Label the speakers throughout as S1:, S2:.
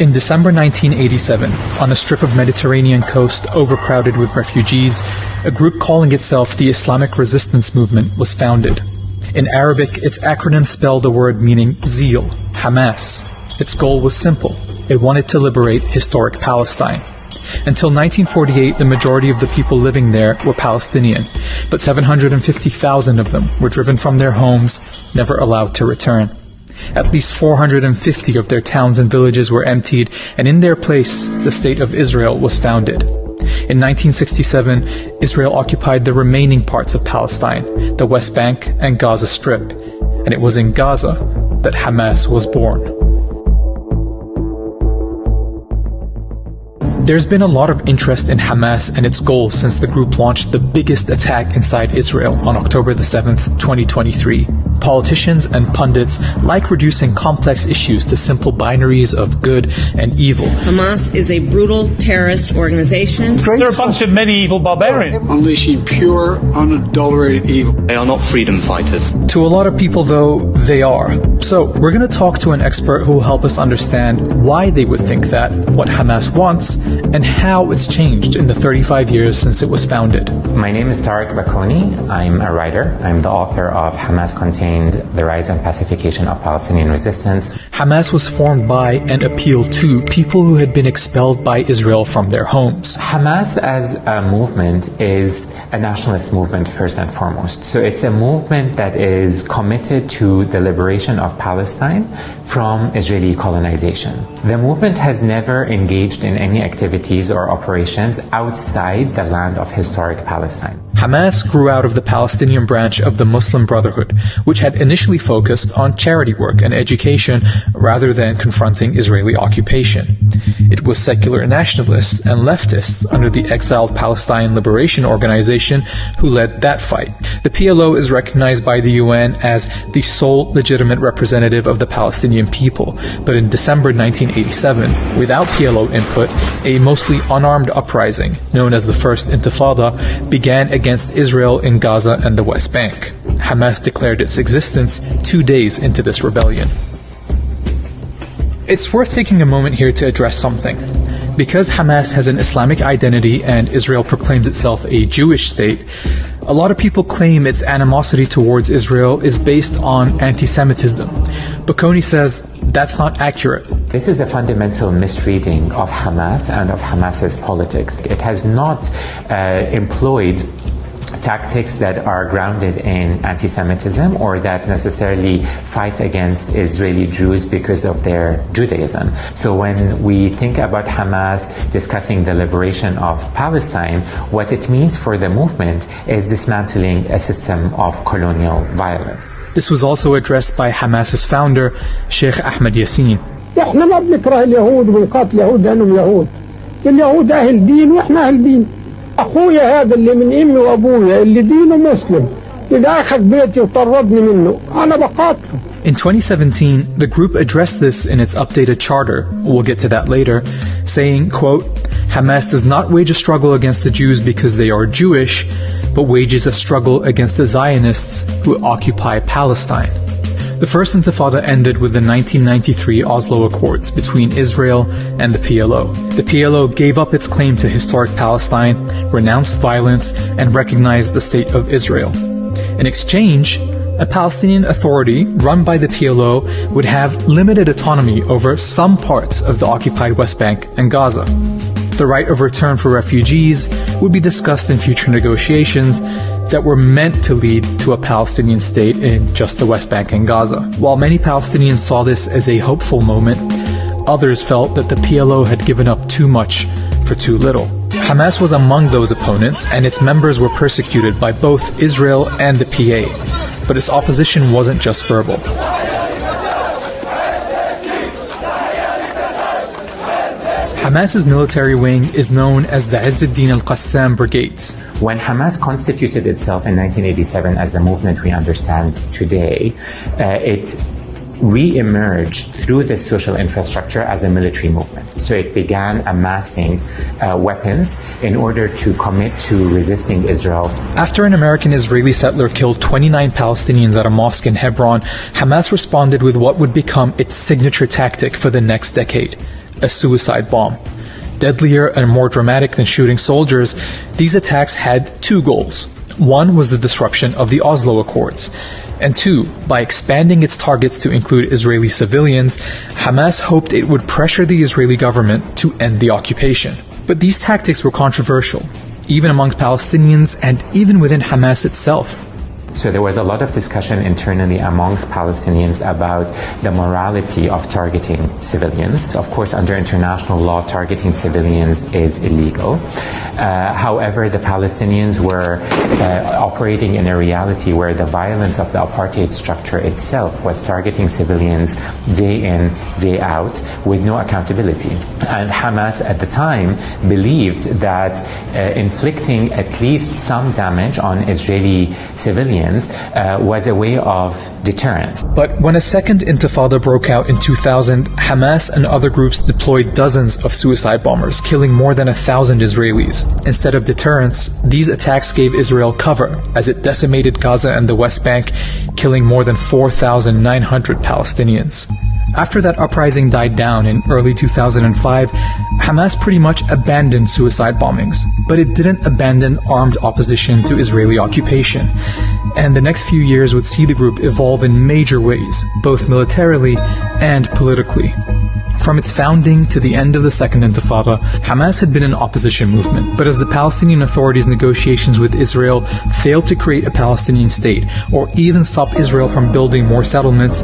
S1: In December 1987, on a strip of Mediterranean coast overcrowded with refugees, a group calling itself the Islamic Resistance Movement was founded. In Arabic, its acronym spelled a word meaning zeal, Hamas. Its goal was simple. It wanted to liberate historic Palestine. Until 1948, the majority of the people living there were Palestinian, but 750,000 of them were driven from their homes, never allowed to return. At least 450 of their towns and villages were emptied, and in their place, the State of Israel was founded. In 1967, Israel occupied the remaining parts of Palestine, the West Bank and Gaza Strip, and it was in Gaza that Hamas was born. There's been a lot of interest in Hamas and its goals since the group launched the biggest attack inside Israel on October the 7th, 2023. Politicians and pundits like reducing complex issues to simple binaries of good and evil.
S2: Hamas is a brutal terrorist organization.
S3: They're a bunch of medieval barbarians.
S4: Unleashing pure, unadulterated evil.
S5: They are not freedom fighters.
S1: To a lot of people, though, they are. So we're going to talk to an expert who will help us understand why they would think that, what Hamas wants, and how it's changed in the 35 years since it was founded.
S6: My name is Tareq Baconi. I'm a writer. I'm the author of Hamas Contained: The Rise and Pacification of Palestinian Resistance.
S1: Hamas was formed by and appealed to people who had been expelled by Israel from their homes.
S6: Hamas as a movement is a nationalist movement first and foremost. So it's a movement that is committed to the liberation of Palestine from Israeli colonization. The movement has never engaged in any activities or operations outside the land of historic Palestine.
S1: Hamas grew out of the Palestinian branch of the Muslim Brotherhood, which had initially focused on charity work and education rather than confronting Israeli occupation. It was secular nationalists and leftists under the exiled Palestine Liberation Organization who led that fight. The PLO is recognized by the UN as the sole legitimate representative of the Palestinian people, but in December 1987, without PLO input, a mostly unarmed uprising, known as the First Intifada, began against Israel in Gaza and the West Bank. Hamas declared its existence 2 days into this rebellion. It's worth taking a moment here to address something. Because Hamas has an Islamic identity and Israel proclaims itself a Jewish state, a lot of people claim its animosity towards Israel is based on anti-Semitism. Baconi says that's not accurate.
S6: This is a fundamental misreading of Hamas and of Hamas's politics. It has not employed tactics that are grounded in anti-Semitism or that necessarily fight against Israeli Jews because of their Judaism. So when we think about Hamas discussing the liberation of Palestine, what it means for the movement is dismantling a system of colonial violence.
S1: This was also addressed by Hamas's founder, Sheikh Ahmed Yassin.
S7: احنا ما بنكره اليهود ونقاتل اليهود لانهم يهود. اليهود اهل دين واحنا اهل دين. اخويا هذا اللي من امي وابويا اللي دينه مسلم اذا اخذ بيتي وطردني منه انا بقاتله.
S1: In 2017, the group addressed this in its updated charter, we'll get to that later, saying, quote, Hamas does not wage a struggle against the Jews because they are Jewish, but wages a struggle against the Zionists who occupy Palestine. The First Intifada ended with the 1993 Oslo Accords between Israel and the PLO. The PLO gave up its claim to historic Palestine, renounced violence, and recognized the State of Israel. In exchange, a Palestinian authority run by the PLO would have limited autonomy over some parts of the occupied West Bank and Gaza. The right of return for refugees would be discussed in future negotiations that were meant to lead to a Palestinian state in just the West Bank and Gaza. While many Palestinians saw this as a hopeful moment, others felt that the PLO had given up too much for too little. Hamas was among those opponents, and its members were persecuted by both Israel and the PA. But its opposition wasn't just verbal. Hamas's military wing is known as the Izz al-Din al-Qassam Brigades.
S6: When Hamas constituted itself in 1987 as the movement we understand today, it re-emerged through the social infrastructure as a military movement. So it began amassing weapons in order to commit to resisting Israel.
S1: After an American-Israeli settler killed 29 Palestinians at a mosque in Hebron, Hamas responded with what would become its signature tactic for the next decade: a suicide bomb. Deadlier and more dramatic than shooting soldiers, these attacks had two goals. One was the disruption of the Oslo Accords. And two, by expanding its targets to include Israeli civilians, Hamas hoped it would pressure the Israeli government to end the occupation. But these tactics were controversial, even among Palestinians and even within Hamas itself.
S6: So there was a lot of discussion internally amongst Palestinians about the morality of targeting civilians. Of course, under international law, targeting civilians is illegal. However, the Palestinians were operating in a reality where the violence of the apartheid structure itself was targeting civilians day in, day out, with no accountability. And Hamas at the time believed that inflicting at least some damage on Israeli civilians was a way of deterrence.
S1: But when a second intifada broke out in 2000, Hamas and other groups deployed dozens of suicide bombers, killing more than 1,000 Israelis. Instead of deterrence, these attacks gave Israel cover as it decimated Gaza and the West Bank, killing more than 4,900 Palestinians. After that uprising died down in early 2005, Hamas pretty much abandoned suicide bombings, but it didn't abandon armed opposition to Israeli occupation. And the next few years would see the group evolve in major ways, both militarily and politically. From its founding to the end of the Second Intifada, Hamas had been an opposition movement, but as the Palestinian Authority's negotiations with Israel failed to create a Palestinian state, or even stop Israel from building more settlements,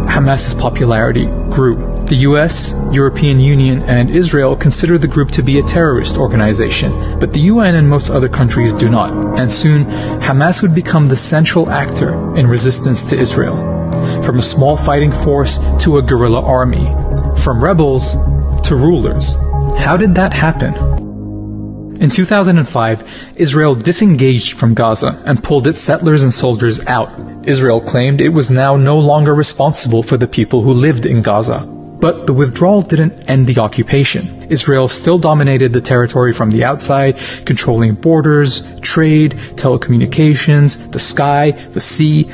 S1: Hamas's popularity grew. The US, European Union, and Israel consider the group to be a terrorist organization, but the UN and most other countries do not, and soon Hamas would become the central actor in resistance to Israel. From a small fighting force to a guerrilla army. From rebels to rulers. How did that happen? In 2005, Israel disengaged from Gaza and pulled its settlers and soldiers out. Israel claimed it was now no longer responsible for the people who lived in Gaza. But the withdrawal didn't end the occupation. Israel still dominated the territory from the outside, controlling borders, trade, telecommunications, the sky, the sea.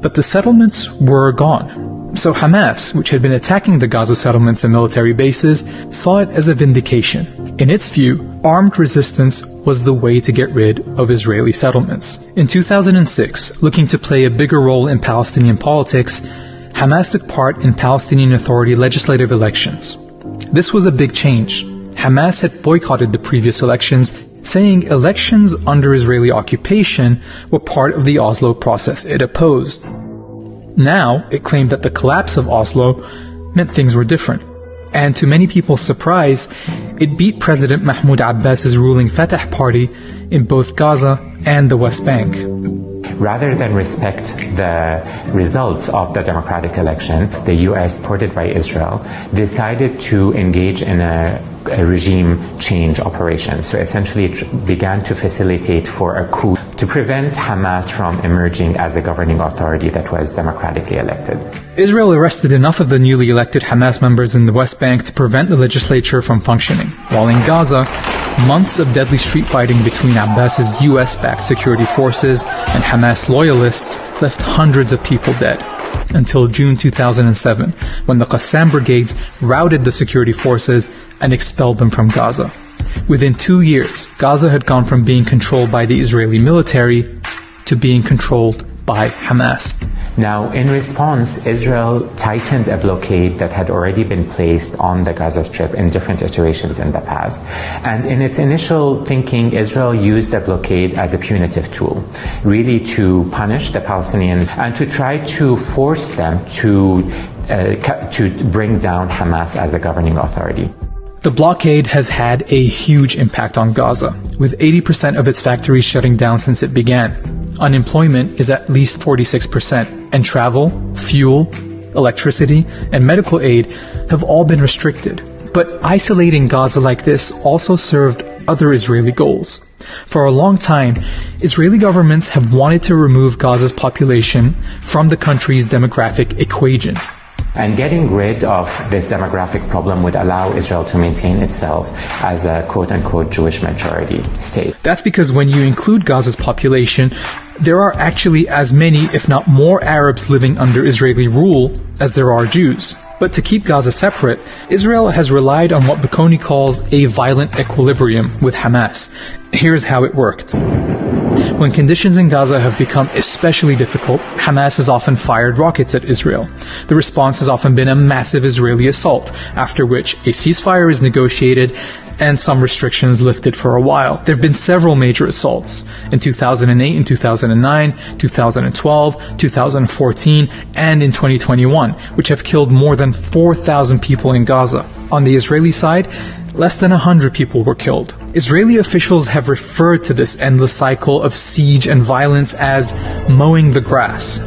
S1: But the settlements were gone. So Hamas, which had been attacking the Gaza settlements and military bases, saw it as a vindication. In its view, armed resistance was the way to get rid of Israeli settlements. In 2006, looking to play a bigger role in Palestinian politics, Hamas took part in Palestinian Authority legislative elections. This was a big change. Hamas had boycotted the previous elections, saying elections under Israeli occupation were part of the Oslo process it opposed. Now, it claimed that the collapse of Oslo meant things were different. And to many people's surprise, it beat President Mahmoud Abbas's ruling Fatah party in both Gaza and the West Bank.
S6: Rather than respect the results of the democratic election, the US, supported by Israel, decided to engage in a regime change operation. So essentially it began to facilitate for a coup to prevent Hamas from emerging as a governing authority that was democratically elected.
S1: Israel arrested enough of the newly elected Hamas members in the West Bank to prevent the legislature from functioning, while in Gaza, months of deadly street fighting between Abbas's US-backed security forces and Hamas loyalists left hundreds of people dead. Until June 2007, when the Qassam brigades routed the security forces and expelled them from Gaza. Within 2 years, Gaza had gone from being controlled by the Israeli military to being controlled by Hamas.
S6: Now, in response, Israel tightened a blockade that had already been placed on the Gaza Strip in different iterations in the past. And in its initial thinking, Israel used the blockade as a punitive tool, really to punish the Palestinians and to try to force them to bring down Hamas as a governing authority.
S1: The blockade has had a huge impact on Gaza, with 80% of its factories shutting down since it began. Unemployment is at least 46%, and travel, fuel, electricity, and medical aid have all been restricted. But isolating Gaza like this also served other Israeli goals. For a long time, Israeli governments have wanted to remove Gaza's population from the country's demographic equation.
S6: And getting rid of this demographic problem would allow Israel to maintain itself as a quote-unquote Jewish majority state.
S1: That's because when you include Gaza's population, there are actually as many, if not more, Arabs living under Israeli rule as there are Jews. But to keep Gaza separate, Israel has relied on what Baconi calls a violent equilibrium with Hamas. Here's how it worked. When conditions in Gaza have become especially difficult, Hamas has often fired rockets at Israel. The response has often been a massive Israeli assault, after which a ceasefire is negotiated and some restrictions lifted for a while. There have been several major assaults in 2008 and 2009, 2012, 2014, and in 2021, which have killed more than 4,000 people in Gaza. On the Israeli side, less than 100 people were killed. Israeli officials have referred to this endless cycle of siege and violence as mowing the grass.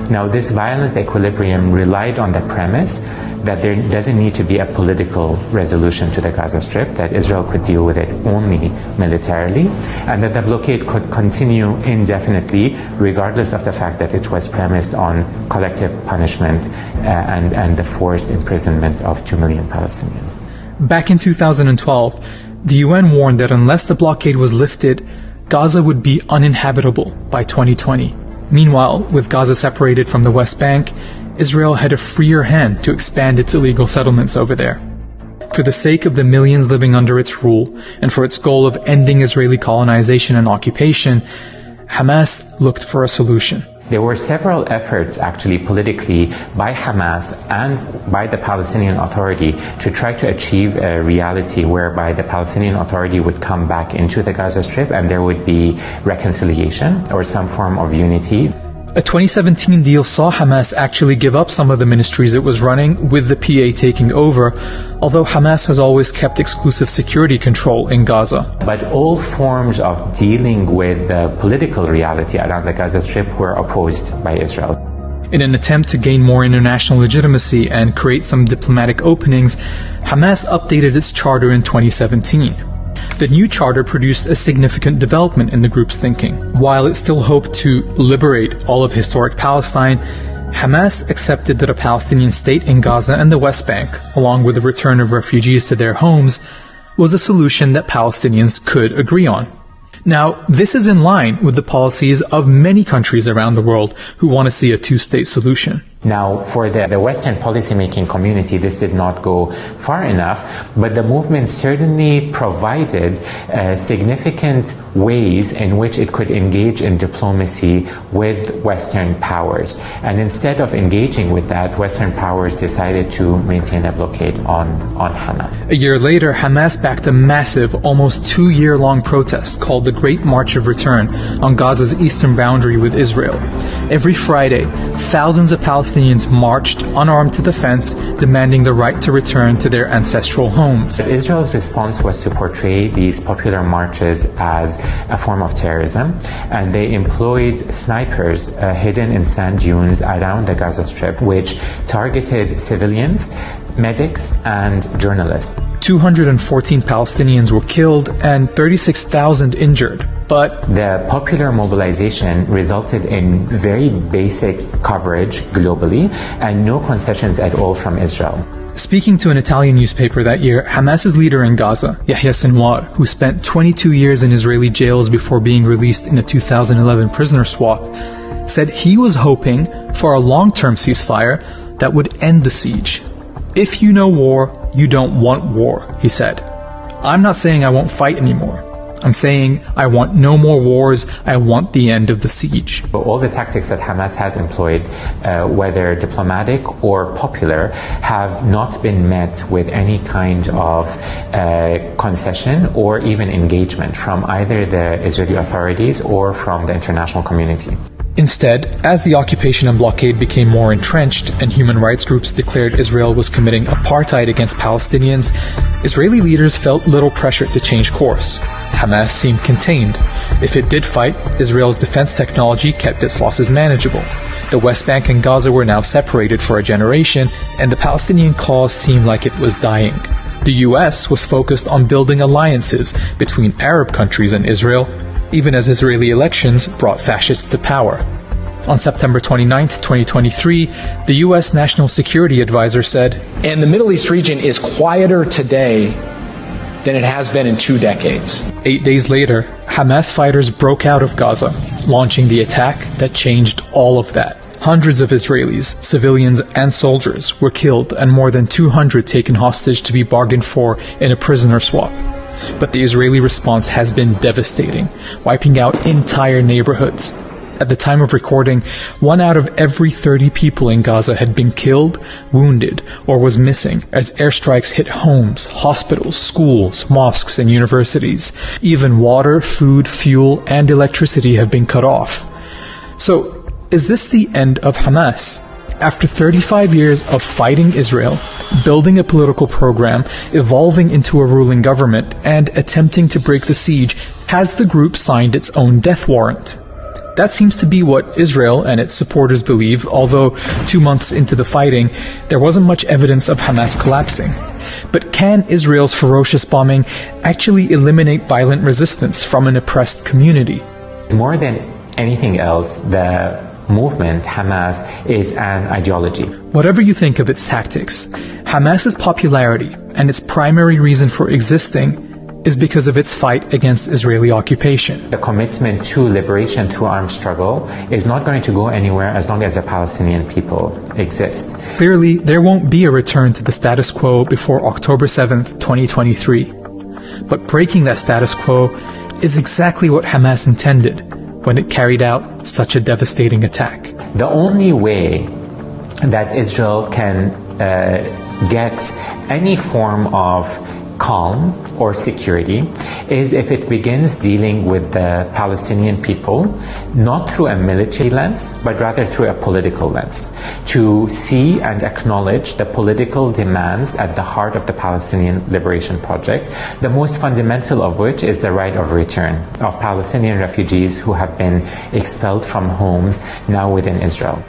S6: Now, this violent equilibrium relied on the premise that there doesn't need to be a political resolution to the Gaza Strip, that Israel could deal with it only militarily, and that the blockade could continue indefinitely, regardless of the fact that it was premised on collective punishment and the forced imprisonment of 2 million Palestinians.
S1: Back in 2012, the UN warned that unless the blockade was lifted, Gaza would be uninhabitable by 2020. Meanwhile, with Gaza separated from the West Bank, Israel had a freer hand to expand its illegal settlements over there. For the sake of the millions living under its rule, and for its goal of ending Israeli colonization and occupation, Hamas looked for a solution.
S6: There were several efforts, actually, politically, by Hamas and by the Palestinian Authority to try to achieve a reality whereby the Palestinian Authority would come back into the Gaza Strip and there would be reconciliation or some form of unity.
S1: A 2017 deal saw Hamas actually give up some of the ministries it was running, with the PA taking over, although Hamas has always kept exclusive security control in Gaza.
S6: But all forms of dealing with the political reality around the Gaza Strip were opposed by Israel.
S1: In an attempt to gain more international legitimacy and create some diplomatic openings, Hamas updated its charter in 2017. The new charter produced a significant development in the group's thinking. While it still hoped to liberate all of historic Palestine, Hamas accepted that a Palestinian state in Gaza and the West Bank, along with the return of refugees to their homes, was a solution that Palestinians could agree on. Now, this is in line with the policies of many countries around the world who want to see a two-state solution.
S6: Now, for the Western policymaking community, this did not go far enough, but the movement certainly provided significant ways in which it could engage in diplomacy with Western powers. And instead of engaging with that, Western powers decided to maintain a blockade on Hamas.
S1: A year later, Hamas backed a massive, almost 2-year-long protest called the Great March of Return on Gaza's eastern boundary with Israel. Every Friday, thousands of Palestinians marched unarmed to the fence, demanding the right to return to their ancestral homes.
S6: Israel's response was to portray these popular marches as a form of terrorism, and they employed snipers hidden in sand dunes around the Gaza Strip, which targeted civilians, medics, and journalists. 214
S1: Palestinians were killed and 36,000 injured. But
S6: the popular mobilization resulted in very basic coverage globally and no concessions at all from Israel.
S1: Speaking to an Italian newspaper that year, Hamas's leader in Gaza, Yahya Sinwar, who spent 22 years in Israeli jails before being released in a 2011 prisoner swap, said he was hoping for a long-term ceasefire that would end the siege. If you know war, you don't want war, he said. I'm not saying I won't fight anymore. I'm saying I want no more wars. I want the end of the siege.
S6: But all the tactics that Hamas has employed, whether diplomatic or popular, have not been met with any kind of concession or even engagement from either the Israeli authorities or from the international community.
S1: Instead, as the occupation and blockade became more entrenched and human rights groups declared Israel was committing apartheid against Palestinians, Israeli leaders felt little pressure to change course. Hamas seemed contained. If it did fight, Israel's defense technology kept its losses manageable. The West Bank and Gaza were now separated for a generation, and the Palestinian cause seemed like it was dying. The US was focused on building alliances between Arab countries and Israel, even as Israeli elections brought fascists to power. On September 29, 2023, the U.S. National Security Advisor said,
S5: "And the Middle East region is quieter today than it has been in 2 decades."
S1: 8 days later, Hamas fighters broke out of Gaza, launching the attack that changed all of that. Hundreds of Israelis, civilians and soldiers, were killed and more than 200 taken hostage to be bargained for in a prisoner swap. But the Israeli response has been devastating, wiping out entire neighborhoods. At the time of recording, 1 out of every 30 people in Gaza had been killed, wounded, or was missing as airstrikes hit homes, hospitals, schools, mosques, and universities. Even water, food, fuel, and electricity have been cut off. So, is this the end of Hamas? After 35 years of fighting Israel, building a political program, evolving into a ruling government, and attempting to break the siege, has the group signed its own death warrant? That seems to be what Israel and its supporters believe, although 2 months into the fighting, there wasn't much evidence of Hamas collapsing. But can Israel's ferocious bombing actually eliminate violent resistance from an oppressed community?
S6: More than anything else, the movement, Hamas, is an ideology.
S1: Whatever you think of its tactics, Hamas's popularity and its primary reason for existing is because of its fight against Israeli occupation.
S6: The commitment to liberation through armed struggle is not going to go anywhere as long as the Palestinian people exist.
S1: Clearly, there won't be a return to the status quo before October 7th, 2023. But breaking that status quo is exactly what Hamas intended when it carried out such a devastating attack.
S6: The only way that Israel can get any form of calm or security is if it begins dealing with the Palestinian people, not through a military lens, but rather through a political lens, to see and acknowledge the political demands at the heart of the Palestinian Liberation Project, the most fundamental of which is the right of return of Palestinian refugees who have been expelled from homes now within Israel.